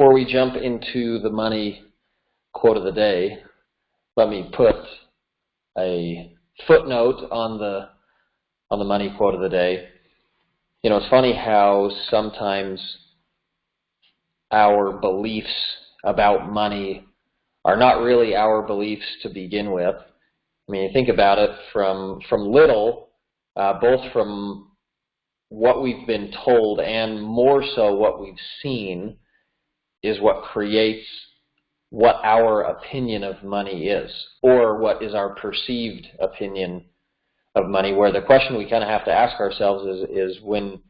Before we jump into the money quote of the day, let me put a footnote on the money quote of the day. You know, it's funny how sometimes our beliefs about money are not really our beliefs to begin with. I mean, you think about it from little, both from what we've been told and more so what we've seen is what creates what our opinion of money is, or what is our perceived opinion of money, where the question we kind of have to ask ourselves is when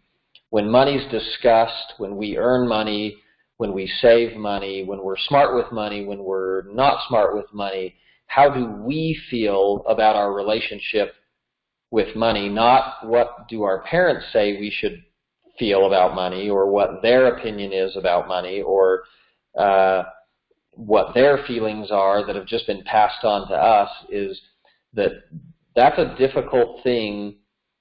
money's discussed, when we earn money, when we save money, when we're smart with money, when we're not smart with money, how do we feel about our relationship with money? Not what do our parents say we should feel about money, or what their opinion is about money, or what their feelings are that have just been passed on to us. Is that's a difficult thing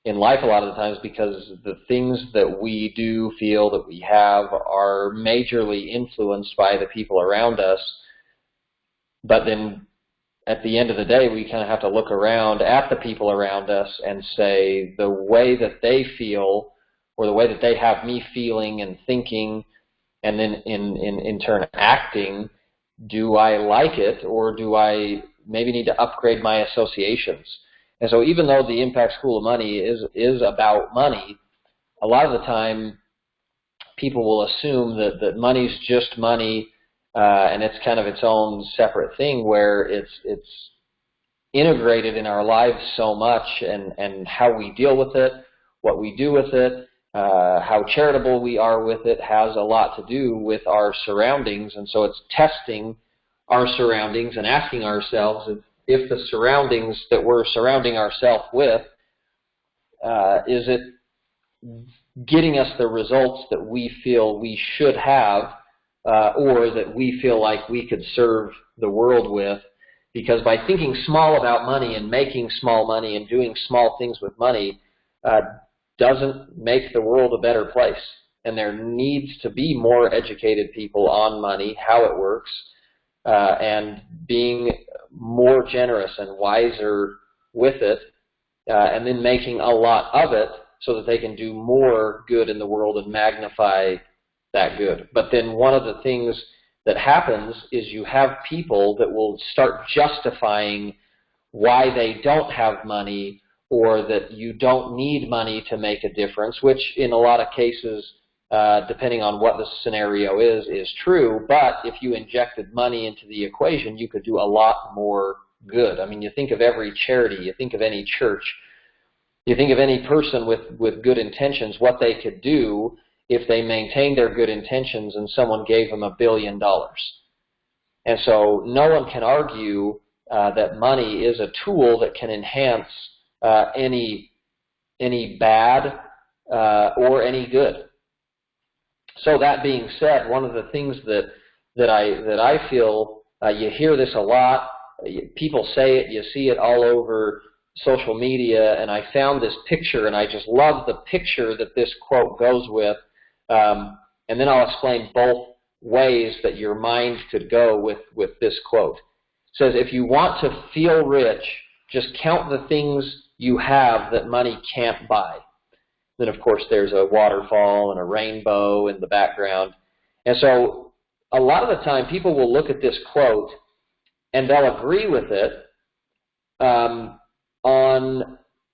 in life a lot of the times, because the things that we do feel that we have are majorly influenced by the people around us. But then at the end of the day, we kind of have to look around at the people around us and say, the way that they feel, or the way that they have me feeling and thinking, and then in turn acting, do I like it, or do I maybe need to upgrade my associations? And so even though the Impact School of Money is about money, a lot of the time people will assume that money's just money, and it's kind of its own separate thing, where it's integrated in our lives so much, and how we deal with it, what we do with it, how charitable we are with it has a lot to do with our surroundings. And so it's testing our surroundings and asking ourselves if the surroundings that we're surrounding ourselves with, is it getting us the results that we feel we should have, or that we feel like we could serve the world with? Because by thinking small about money and making small money and doing small things with money doesn't make the world a better place. And there needs to be more educated people on money, how it works, and being more generous and wiser with it, and then making a lot of it so that they can do more good in the world and magnify that good. But then one of the things that happens is you have people that will start justifying why they don't have money, or that you don't need money to make a difference, which in a lot of cases, depending on what the scenario is true. But if you injected money into the equation, you could do a lot more good. I mean, you think of every charity, you think of any church, you think of any person with good intentions, what they could do if they maintained their good intentions and someone gave them $1 billion. And so no one can argue that money is a tool that can enhance any bad or any good. So that being said, one of the things that I feel, you hear this a lot, people say it, you see it all over social media, and I found this picture, and I just love the picture that this quote goes with, and then I'll explain both ways that your mind could go with this quote. It says, if you want to feel rich, just count the things you have that money can't buy. Then, of course, there's a waterfall and a rainbow in the background. And so a lot of the time, people will look at this quote, and they'll agree with it on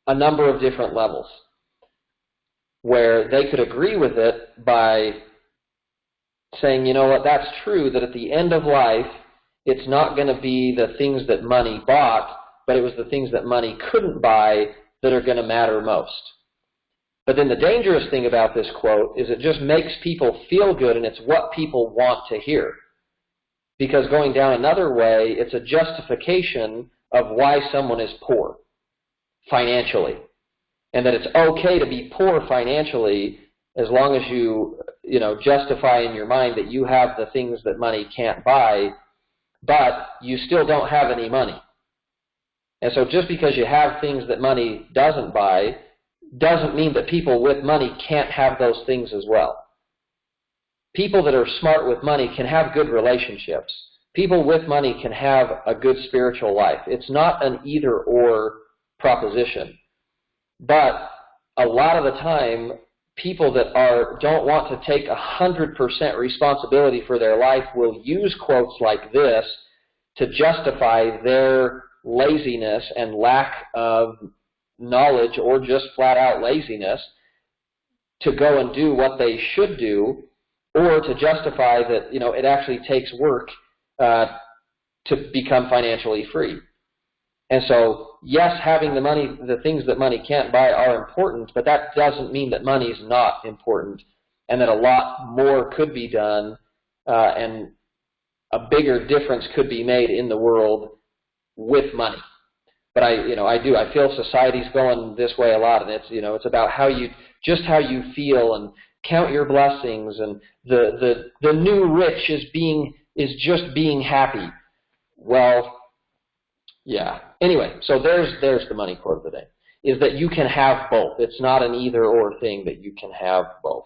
a number of different levels, where they could agree with it by saying, you know what, that's true, that at the end of life, it's not going to be the things that money bought, but it was the things that money couldn't buy that are going to matter most. But then the dangerous thing about this quote is it just makes people feel good, and it's what people want to hear. Because going down another way, it's a justification of why someone is poor financially. And that it's okay to be poor financially as long as you justify in your mind that you have the things that money can't buy, but you still don't have any money. And so just because you have things that money doesn't buy doesn't mean that people with money can't have those things as well. people that are smart with money can have good relationships. People with money can have a good spiritual life. It's not an either-or proposition. But a lot of the time, people that don't want to take 100% responsibility for their life will use quotes like this to justify their laziness and lack of knowledge, or just flat-out laziness, to go and do what they should do, or to justify that, you know, it actually takes work to become financially free. And so, yes, having the money, the things that money can't buy are important, but that doesn't mean that money is not important, and that a lot more could be done, and a bigger difference could be made in the world with money. But I feel society's going this way a lot, and it's about how you feel, and count your blessings, and the new rich is just being happy. Well, yeah. Anyway, so there's the money quote of the day, is that you can have both. It's not an either or thing, that you can have both.